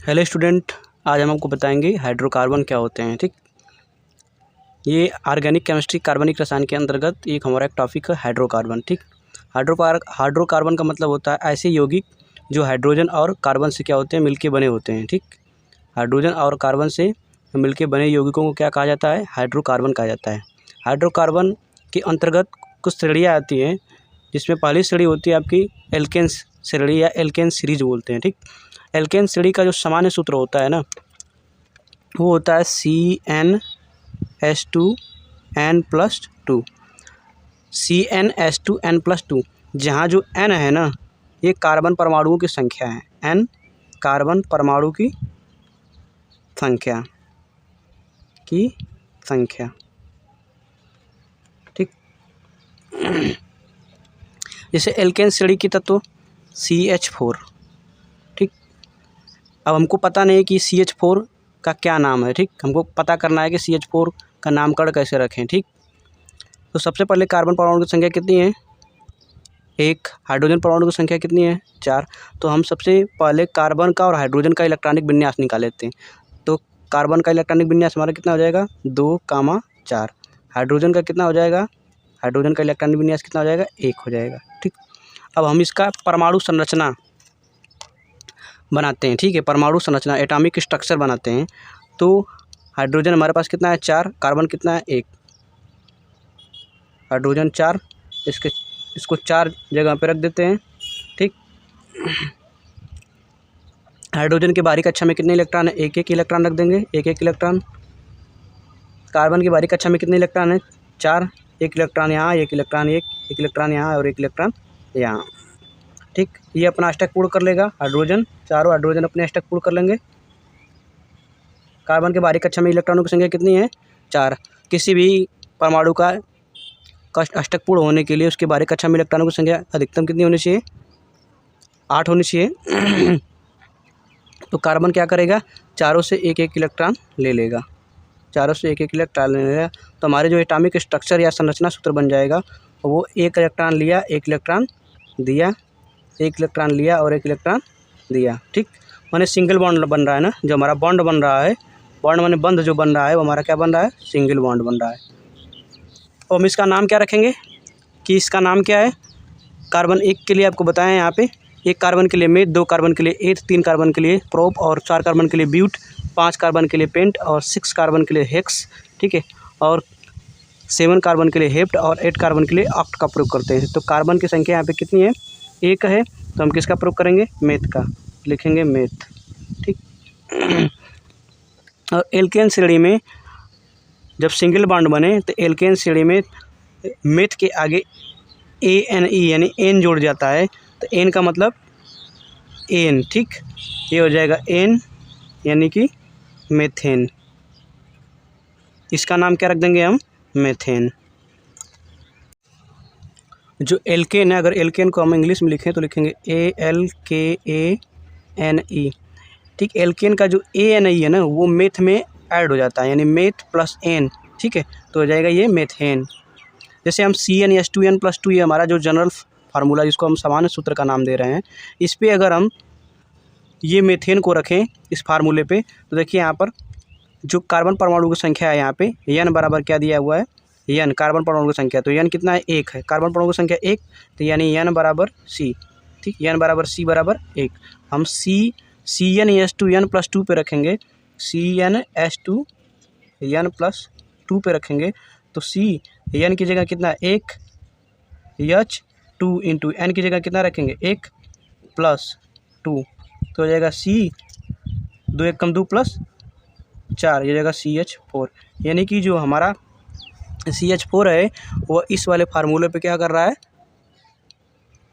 Hello student, आज हम आपको बताएंगे हाइड्रोकार्बन क्या होते हैं। ठीक, ये ऑर्गेनिक केमिस्ट्री कार्बनिक रसायन के अंतर्गत हमारा एक टॉपिक है हाइड्रोकार्बन। ठीक, हाइड्रोकार्बन का मतलब होता है ऐसे यौगिक जो हाइड्रोजन और कार्बन से क्या होते हैं, मिलके बने होते हैं। ठीक, हाइड्रोजन और कार्बन से मिलके बने यौगिकों को क्या कहा जाता है, हाइड्रोकार्बन कहा जाता है। हाइड्रोकार्बन के अंतर्गत कुछ श्रेणियाँ आती हैं, जिसमें पहली श्रेणी होती है आपकी एल्केन्स श्रेणी या एल्केन सीरीज बोलते हैं। ठीक, एल्केन श्रेणी का जो सामान्य सूत्र होता है ना, वो होता है CnH2n+2। CnH2n+2, जहाँ जो n है ना, ये कार्बन परमाणुओं की संख्या है। n कार्बन परमाणु की संख्या। ठीक, जैसे एल्केन श्रेणी की तत्व CH4। ठीक, अब हमको पता नहीं कि CH4 का क्या नाम है। ठीक, हमको पता करना है कि CH4 का नामकरण कैसे रखें। ठीक, तो सबसे पहले कार्बन परमाणु की संख्या कितनी है, 1। हाइड्रोजन परमाणु की संख्या कितनी है, 4। तो हम सबसे पहले कार्बन का और हाइड्रोजन का इलेक्ट्रॉनिक विन्यास निकाल लेते हैं। तो कार्बन का इलेक्ट्रॉनिक विन्यास हमारा कितना हो जाएगा, 2, 4। हाइड्रोजन का कितना हो जाएगा, हाइड्रोजन का इलेक्ट्रॉनिक विन्यास कितना हो जाएगा, 1 हो जाएगा। ठीक, अब हम इसका परमाणु संरचना बनाते हैं। ठीक है, परमाणु संरचना एटॉमिक स्ट्रक्चर बनाते हैं। तो हाइड्रोजन हमारे पास कितना है, 4। कार्बन कितना है, 1। हाइड्रोजन 4, इसको 4 जगह पे रख देते हैं। ठीक, हाइड्रोजन के बाहरी कक्षा में कितने इलेक्ट्रॉन है, 1-1 इलेक्ट्रॉन रख देंगे, 1-1 इलेक्ट्रॉन। कार्बन की बाहरी कक्षा में कितने इलेक्ट्रॉन है, 4। 1 इलेक्ट्रॉन यहाँ, 1 इलेक्ट्रॉन, 1 इलेक्ट्रॉन यहाँ और 1 इलेक्ट्रॉन यहाँ। ठीक, ये अपना अष्टक पूर्ण कर लेगा हाइड्रोजन, चारों हाइड्रोजन अपने अष्टक पूर्ण कर लेंगे। कार्बन के बाहरी कक्षा में इलेक्ट्रॉनों की संख्या कितनी है, 4। किसी भी परमाणु का अष्टक पूर्ण होने के लिए उसके बाहरी कक्षा में इलेक्ट्रॉनों की संख्या अधिकतम कितनी होनी चाहिए, 8 होनी चाहिए। तो कार्बन क्या करेगा, चारों से 1-1 इलेक्ट्रॉन ले लेगा, चारों से 1-1 इलेक्ट्रॉन ले लेगा। तो हमारे जो एटॉमिक स्ट्रक्चर या संरचना सूत्र बन जाएगा, वो 1 इलेक्ट्रॉन लिया, 1 इलेक्ट्रॉन दिया, 1 इलेक्ट्रॉन लिया और 1 इलेक्ट्रॉन दिया। ठीक, माने सिंगल बॉन्ड बन रहा है ना, जो हमारा बॉन्ड बन रहा है, बॉन्ड माने बंध जो बन रहा है, वो हमारा क्या बन रहा है, सिंगल बॉन्ड बन रहा है। तो हम इसका नाम क्या रखेंगे, कि इसका नाम क्या है, कार्बन 1 के लिए आपको बताएं यहाँ पे, 1 कार्बन के लिए मेथ, 2 कार्बन के लिए एथ, 3 कार्बन के लिए प्रोप और 4 कार्बन के लिए ब्यूट, 5 कार्बन के लिए पेंट और 6 कार्बन के लिए हेक्स। ठीक है, और 7 कार्बन के लिए हेप्ट और 8 कार्बन के लिए ऑक्ट का प्रयोग करते हैं। तो कार्बन की संख्या यहाँ पे कितनी है, 1 है। तो हम किसका प्रयोग करेंगे, मेथ का, लिखेंगे मेथ। ठीक, और एल्केन श्रेणी में जब सिंगल बॉन्ड बने तो एल्केन श्रेणी में मेथ के आगे ANE यानी एन जोड़ जाता है। तो एन का मतलब एन। ठीक, ये हो जाएगा एन यानी कि मेथेन। इसका नाम क्या रख देंगे हम, मेथेन। जो एल्केन है, अगर एल्केन को हम इंग्लिश में लिखें तो लिखेंगे ALKANE। ठीक, एल्केन का जो ANE है ना, वो मेथ में ऐड हो जाता है, यानी मेथ प्लस एन। ठीक है, तो हो जाएगा ये मेथेन। जैसे हम CnH2n+2, ये हमारा जो जनरल फार्मूला, जिसको हम सामान्य सूत्र का नाम दे रहे हैं, इस पर अगर हम ये मेथेन को रखें इस फार्मूले पे, तो देखिए यहाँ पर जो कार्बन परमाणु की संख्या है, यहाँ पे n बराबर क्या दिया हुआ है, n कार्बन परमाणु की संख्या। तो n कितना है, 1 है, कार्बन परमाणु की संख्या 1, तो यानी n बराबर C। ठीक, n बराबर C बराबर 1। हम CnH2n+2 पे रखेंगे, CnH2n+2 पे रखेंगे, तो n की जगह कितना, 1, H2 इंटू n की जगह कितना रखेंगे, 1 + 2, तो हो जाएगा C 2 1 कम 2 + 4, ये जाएगा CH4। यानी कि जो हमारा CH4 है, वो इस वाले फार्मूले पे क्या कर रहा है,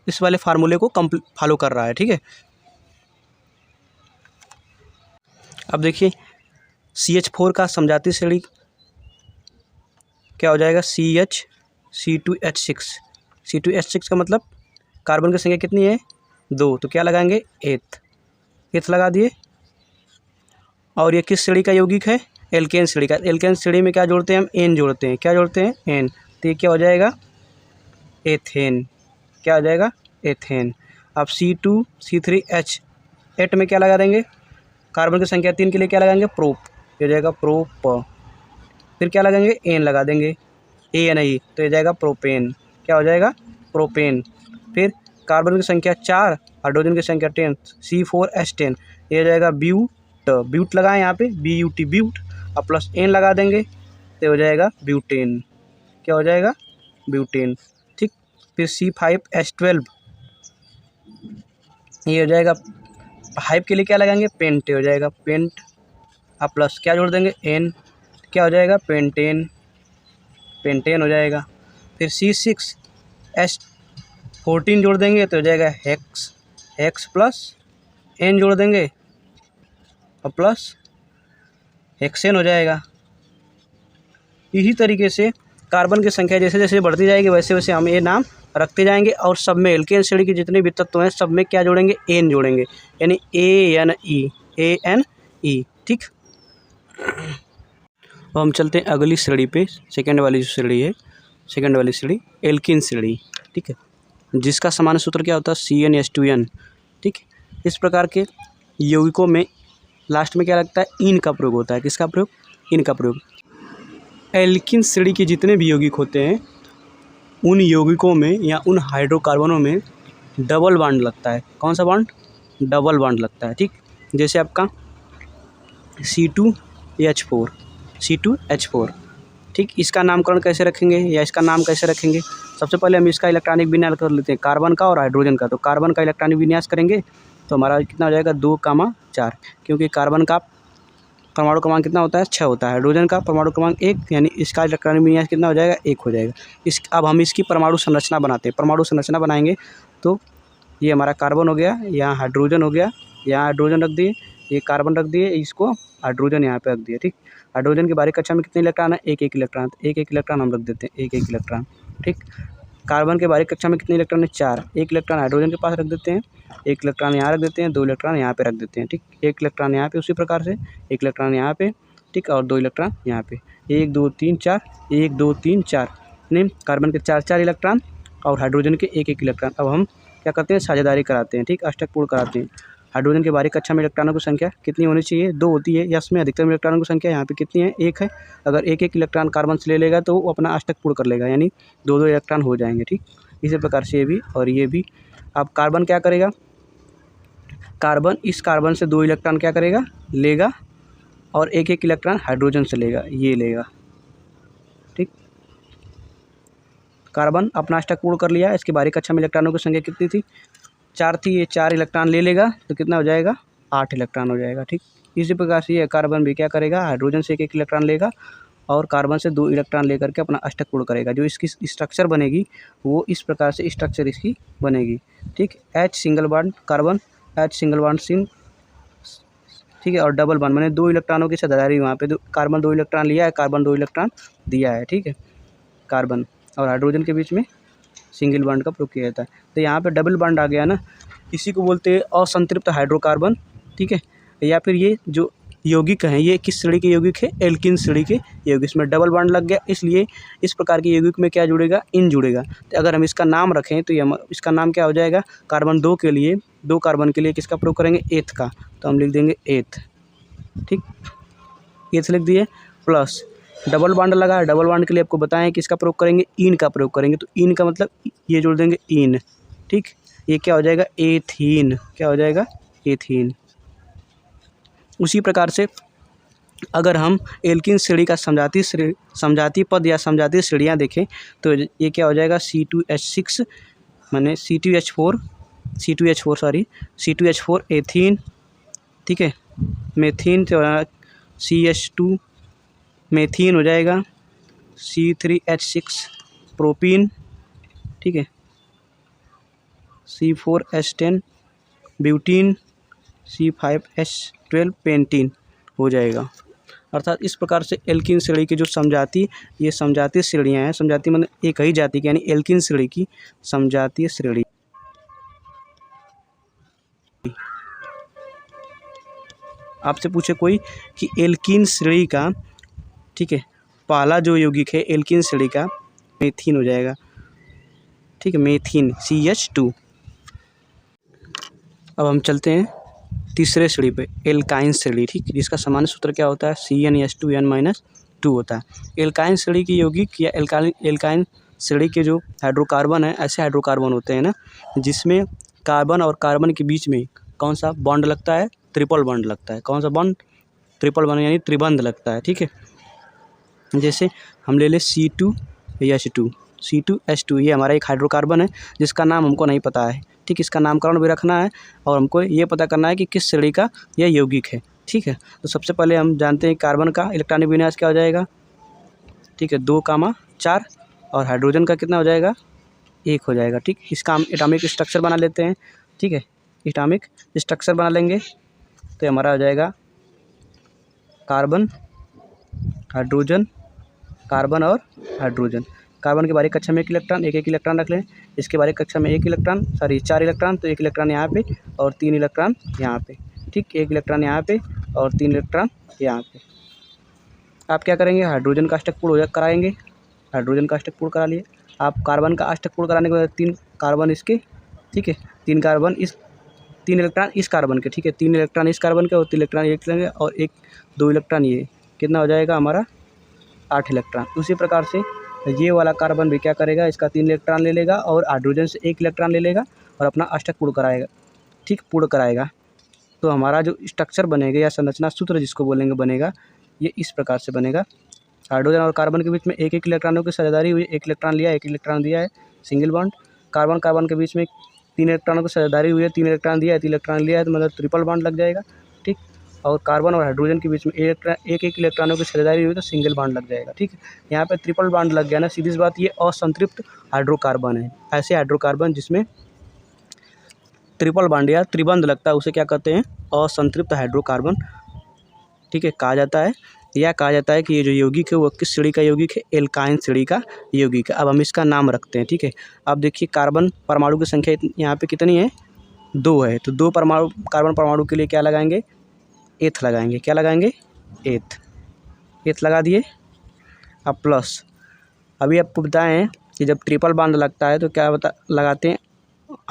इस वाले फार्मूले को फॉलो कर रहा है। ठीक है, अब देखिए CH4 का समजातीय श्रेणी क्या हो जाएगा, C2H6। C2H6 का मतलब कार्बन की संख्या कितनी है, 2, तो क्या लगाएंगे, एथ लगा दिए। और ये किस श्रेणी का यौगिक है, एल्केन श्रेणी का। एल्केन श्रेणी में क्या जोड़ते हैं हम, एन जोड़ते हैं। क्या जोड़ते हैं, एन। तो ये क्या हो जाएगा, एथेन। क्या हो जाएगा, एथेन। अब C2 C3H8 में क्या लगा देंगे, कार्बन की संख्या 3 के लिए क्या लगाएंगे, प्रोप, ये हो जाएगा प्रोप। फिर क्या लगाएंगे, एन लगा देंगे, ANI, तो ये जाएगा प्रोपेन, क्या हो जाएगा, प्रोपेन। फिर कार्बन की संख्या 4, हाइड्रोजन की संख्या 10, C4H10, ये हो जाएगा ब्यूट, ब्यूट लगाएं यहाँ पे, BUT ब्यूट, और प्लस एन लगा देंगे तो हो जाएगा ब्यूटेन, क्या हो जाएगा, ब्यूटेन। ठीक, फिर C5H12, ये हो जाएगा 5 के लिए क्या लगाएंगे, पेंट, हो जाएगा पेंट, अब प्लस क्या जोड़ देंगे, एन, क्या हो जाएगा, पेंटेन, पेंटेन हो जाएगा। फिर C6H14 जोड़ देंगे तो हो जाएगा हेक्स, हेक्स प्लस एन जोड़ देंगे और प्लस हेक्सेन हो जाएगा। इसी तरीके से कार्बन की संख्या जैसे जैसे बढ़ती जाएगी वैसे वैसे हम ये नाम रखते जाएंगे, और सब में एल्केन श्रेणी के जितने भी तत्व हैं सब में क्या जोड़ेंगे, एन जोड़ेंगे, यानी ANE। ठीक, अब हम चलते हैं अगली श्रेणी पे, सेकेंड वाली जो श्रेणी है, सेकेंड वाली श्रेणी एल्किन श्रेणी। ठीक है, जिसका सामान्य सूत्र क्या होता है, CnH2n। ठीक, इस प्रकार के यौगिकों में लास्ट में क्या लगता है, इन का प्रयोग होता है, किसका प्रयोग, इन का प्रयोग। एल्किन श्रेणी के जितने भी यौगिक होते हैं उन यौगिकों में या उन हाइड्रोकार्बनों में डबल बॉन्ड लगता है। कौन सा बॉन्ड, डबल बॉन्ड लगता है। ठीक, जैसे आपका C2H4, C2H4। ठीक, इसका नामकरण कैसे रखेंगे या इसका नाम कैसे रखेंगे, सबसे पहले हम इसका इलेक्ट्रॉनिक विन्यास कर लेते हैं, कार्बन का और हाइड्रोजन का। तो कार्बन का इलेक्ट्रॉनिक विन्यास करेंगे तो हमारा कितना हो जाएगा, 2,4, क्योंकि कार्बन का परमाणु क्रमांक कितना होता है, 6 होता है, हाइड्रोजन का परमाणु क्रमांक 1, यानी इसका इलेक्ट्रॉनिक विन्यास कितना हो जाएगा, 1 हो जाएगा। अब हम इसकी परमाणु संरचना बनाते हैं, परमाणु संरचना बनाएंगे तो ये हमारा कार्बन हो गया, यहाँ हाइड्रोजन हो गया, यहाँ हाइड्रोजन रख दिए, ये कार्बन रख दिए, इसको हाइड्रोजन यहाँ पे रख दिए। ठीक, हाइड्रोजन की बारीक कक्षा में कितने इलेक्ट्रॉन है, एक इलेक्ट्रॉन, एक इलेक्ट्रॉन हम रख देते हैं, एक इलेक्ट्रॉन। ठीक, कार्बन के बारीक कक्षा में कितने इलेक्ट्रॉन है, 4, एक इलेक्ट्रॉन हाइड्रोजन के पास रख देते हैं, एक इलेक्ट्रॉन यहाँ रख देते हैं, 2 इलेक्ट्रॉन यहाँ पे रख देते हैं। ठीक, एक इलेक्ट्रॉन यहाँ पे उसी प्रकार से, एक इलेक्ट्रॉन यहाँ पे, ठीक, और 2 इलेक्ट्रॉन यहाँ पे, 1 2 3 4, 1 2 3 4, नहीं, कार्बन के 4 इलेक्ट्रॉन और हाइड्रोजन के 1 इलेक्ट्रॉन। अब हम क्या करते हैं, साझेदारी कराते हैं। ठीक, अष्टक पूर्ण कराते हैं। हाइड्रोजन के बारीक कक्षा में इलेक्ट्रॉनों की संख्या कितनी होनी चाहिए, 2 होती है, या इसमें अधिकतम इलेक्ट्रॉनों की संख्या यहाँ पे कितनी है, 1 है। अगर एक इलेक्ट्रॉन कार्बन से ले लेगा तो वो अपना अष्टक पूर्ण कर लेगा, यानी 2 इलेक्ट्रॉन हो जाएंगे। ठीक, इसी प्रकार से ये भी और ये भी। अब कार्बन क्या करेगा, कार्बन इस कार्बन से 2 इलेक्ट्रॉन क्या करेगा, लेगा, और एक इलेक्ट्रॉन हाइड्रोजन से लेगा, ये लेगा। ठीक, कार्बन अपना अष्टक पूर्ण कर लिया, इसके बारीक कक्षा में इलेक्ट्रॉनों की संख्या कितनी थी, 4 थी, ये 4 इलेक्ट्रॉन ले लेगा तो कितना हो जाएगा, 8 इलेक्ट्रॉन हो जाएगा। ठीक, इसी प्रकार से ये कार्बन भी क्या करेगा, हाइड्रोजन से एक इलेक्ट्रॉन लेगा और कार्बन से 2 इलेक्ट्रॉन लेकर के अपना अष्टक पूर्ण करेगा। जो इसकी स्ट्रक्चर बनेगी वो इस प्रकार से स्ट्रक्चर इसकी बनेगी। ठीक, H single bond carbon, H single bond सिन, ठीक है, और डबल बॉन्ड मैंने 2 इलेक्ट्रॉनों की साझेदारी, वहाँ पे कार्बन 2 इलेक्ट्रॉन लिया है, कार्बन 2 इलेक्ट्रॉन दिया है। ठीक है, कार्बन और हाइड्रोजन के बीच में सिंगल बॉन्ड का प्रयोग किया जाता है। तो यहाँ पे डबल बॉन्ड आ गया ना, इसी को बोलते हैं असंतृप्त हाइड्रोकार्बन। ठीक है, या फिर ये जो यौगिक हैं ये किस श्रेणी के यौगिक है, एल्किन श्रेणी के यौगिक। इसमें डबल बॉन्ड लग गया, इसलिए इस प्रकार के यौगिक में क्या जुड़ेगा, इन जुड़ेगा। तो अगर हम इसका नाम रखें तो ये इसका नाम क्या हो जाएगा, कार्बन 2 के लिए, 2 कार्बन के लिए किसका प्रयोग करेंगे, एथ का, तो हम लिख देंगे एथ। ठीक, एथ लिख दिए, प्लस डबल बॉन्ड लगा है, डबल बॉन्ड के लिए आपको बताएं कि इसका प्रयोग करेंगे, इन का प्रयोग करेंगे, तो इन का मतलब ये जोड़ देंगे इन। ठीक, ये क्या हो जाएगा, एथीन, क्या हो जाएगा, एथीन। उसी प्रकार से अगर हम एल्किन श्रेणी का समझाती पद या समझाती श्रेणियाँ देखें तो ये क्या हो जाएगा, C2H6 माने C2H4 एथीन। ठीक है, मेथीन से CH2 मेथीन हो जाएगा, C3H6 प्रोपीन। ठीक है, C4H10 ब्यूटीन, C5H12 पेंटीन हो जाएगा। अर्थात इस प्रकार से एल्किन श्रेणी की जो ये समझाती श्रेणियाँ हैं, समझाती मतलब एक ही जाति की, यानी एल्किन श्रेणी की समझाती श्रेणी। आपसे पूछे कोई कि एल्किन श्रेणी का, ठीक है, पहला जो यौगिक है एल्किन श्रेणी का, मेथीन हो जाएगा। ठीक है, मेथीन CH2। अब हम चलते हैं तीसरे सीढ़ी पे एल्काइन सीढ़ी, ठीक, जिसका सामान्य सूत्र क्या होता है, CnH2n-2 होता है। एल्काइन सीढ़ी की यौगिक या एल्काइन सीढ़ी के जो हाइड्रोकार्बन है, ऐसे हाइड्रोकार्बन होते हैं ना जिसमें कार्बन और कार्बन के बीच में कौन सा बॉन्ड लगता है, ट्रिपल बॉन्ड लगता है। कौन सा बॉन्ड, ट्रिपल बॉन्ड यानी त्रिबंध लगता है, ठीक है। जैसे हम ले C2H2, C2H2 ये हमारा एक हाइड्रोकार्बन है जिसका नाम हमको नहीं पता है, ठीक, इसका नामकरण भी रखना है और हमको ये पता करना है कि किस श्रेणी का यह यौगिक है, ठीक है। तो सबसे पहले हम जानते हैं कार्बन का इलेक्ट्रॉनिक विन्यास क्या हो जाएगा, ठीक है, 2,4 और हाइड्रोजन का कितना हो जाएगा, 1 हो जाएगा, ठीक। इसका हम एटॉमिक स्ट्रक्चर बना लेते हैं, ठीक है, एटॉमिक स्ट्रक्चर बना लेंगे तो हमारा हो जाएगा कार्बन, हाइड्रोजन, कार्बन और हाइड्रोजन। कार्बन के बाहरी कक्षा में एक इलेक्ट्रॉन रख लें, इसके बाहरी कक्षा में 4 इलेक्ट्रॉन, तो 1 इलेक्ट्रॉन यहाँ पे और 3 इलेक्ट्रॉन यहाँ पे, ठीक, 1 इलेक्ट्रॉन यहाँ पे और 3 इलेक्ट्रॉन यहाँ पे। आप क्या करेंगे, हाइड्रोजन का अष्टक पूर्ण कराएंगे, हाइड्रोजन का अष्टक पूर्ण करा लिए। आप कार्बन का अष्टक पूर्ण कराने के बाद 3 कार्बन इसके, ठीक है, 3 कार्बन इस, 3 इलेक्ट्रॉन इस कार्बन के, ठीक है, 3 इलेक्ट्रॉन इस कार्बन के और 3 इलेक्ट्रॉन एक लेंगे और 2 इलेक्ट्रॉन ये, कितना हो जाएगा हमारा 8 इलेक्ट्रॉन। उसी प्रकार से ये वाला कार्बन भी क्या करेगा, इसका 3 इलेक्ट्रॉन ले लेगा और हाइड्रोजन से 1 इलेक्ट्रॉन ले लेगा और अपना अष्टक पूर्ण कराएगा, ठीक, पूर्ण कराएगा। तो हमारा जो स्ट्रक्चर बनेगा या संरचना सूत्र जिसको बोलेंगे बनेगा, ये इस प्रकार से बनेगा। हाइड्रोजन और कार्बन के बीच में 1 इलेक्ट्रॉनों की साझेदारी हुई, 1 इलेक्ट्रॉन लिया, 1 इलेक्ट्रॉन दिया है, सिंगल बॉन्ड। कार्बन के बीच में 3 इलेक्ट्रॉनों की साझेदारी हुई है, 3 इलेक्ट्रॉन दिया है, 3 इलेक्ट्रॉन लिया है, तो मतलब ट्रिपल बॉन्ड लग जाएगा, ठीक। और कार्बन और हाइड्रोजन के बीच में 1 इलेक्ट्रॉनों की साझेदारी हुई तो सिंगल बॉन्ड लग जाएगा, ठीक है। यहाँ पे ट्रिपल बॉन्ड लग गया ना, सीधी सी बात, ये असंतृप्त हाइड्रोकार्बन है। ऐसे हाइड्रोकार्बन जिसमें ट्रिपल बॉन्ड या त्रिबंध लगता है उसे क्या कहते हैं, असंतृप्त हाइड्रोकार्बन, ठीक है, कहा जाता है। या कहा जाता है कि ये जो यौगिक है वो किस श्रेणी का यौगिक है, एल्काइन श्रेणी का यौगिक है। अब हम इसका नाम रखते हैं, ठीक है। अब देखिए कार्बन परमाणु की संख्या यहाँ पे कितनी है, 2 है, तो 2 परमाणु, कार्बन परमाणु के लिए क्या लगाएंगे, एथ लगाएंगे, क्या लगाएंगे, एथ लगा दिए। अब प्लस, अभी आपको बताएं कि जब ट्रिपल बॉन्ड लगता है तो क्या लगाते हैं,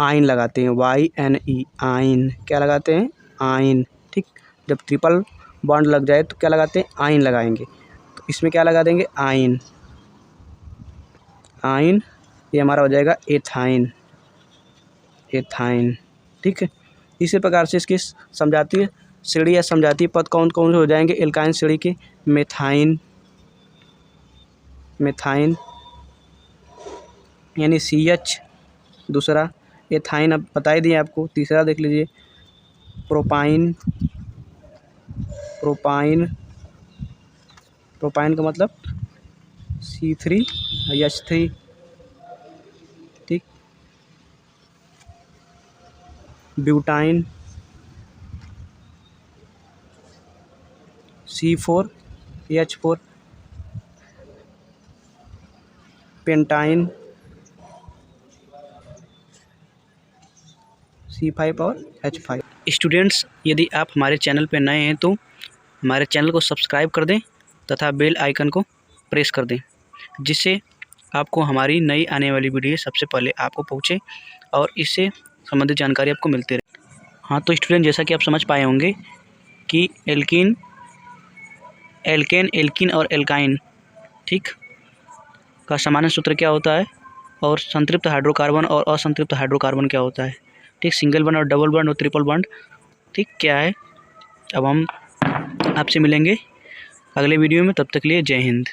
आयन लगाते हैं, YNE, आयन, क्या लगाते हैं, आयन, ठीक। जब ट्रिपल बॉन्ड लग जाए तो क्या लगाते हैं, आयन लगाएंगे। तो इसमें क्या लगा देंगे, आयन, ये हमारा हो जाएगा एथाइन, ठीक है। इसी प्रकार से इसकी समझाती श्रेणी या समझाती पद कौन कौन से हो जाएंगे एल्काइन श्रेणी के, मेथाइन यानी CH दूसरा, एथाइन अब बता ही दिए आपको, तीसरा देख लीजिए प्रोपाइन का मतलब C3H3, ठीक। ब्यूटाइन C4H4, पेंटाइन C5 और H5। स्टूडेंट्स, यदि आप हमारे चैनल पर नए हैं तो हमारे चैनल को सब्सक्राइब कर दें तथा बेल आइकन को प्रेस कर दें, जिससे आपको हमारी नई आने वाली वीडियो सबसे पहले आपको पहुंचे और इससे संबंधित जानकारी आपको मिलती रहे। हाँ, तो स्टूडेंट, जैसा कि आप समझ पाए होंगे कि एल्केन और एल्काइन, ठीक, का सामान्य सूत्र क्या होता है और संतृप्त हाइड्रोकार्बन और असंतृप्त हाइड्रोकार्बन क्या होता है, ठीक, सिंगल बॉन्ड और डबल बॉन्ड और ट्रिपल बॉन्ड, ठीक, क्या है। अब हम आपसे मिलेंगे अगले वीडियो में, तब तक के लिए जय हिंद।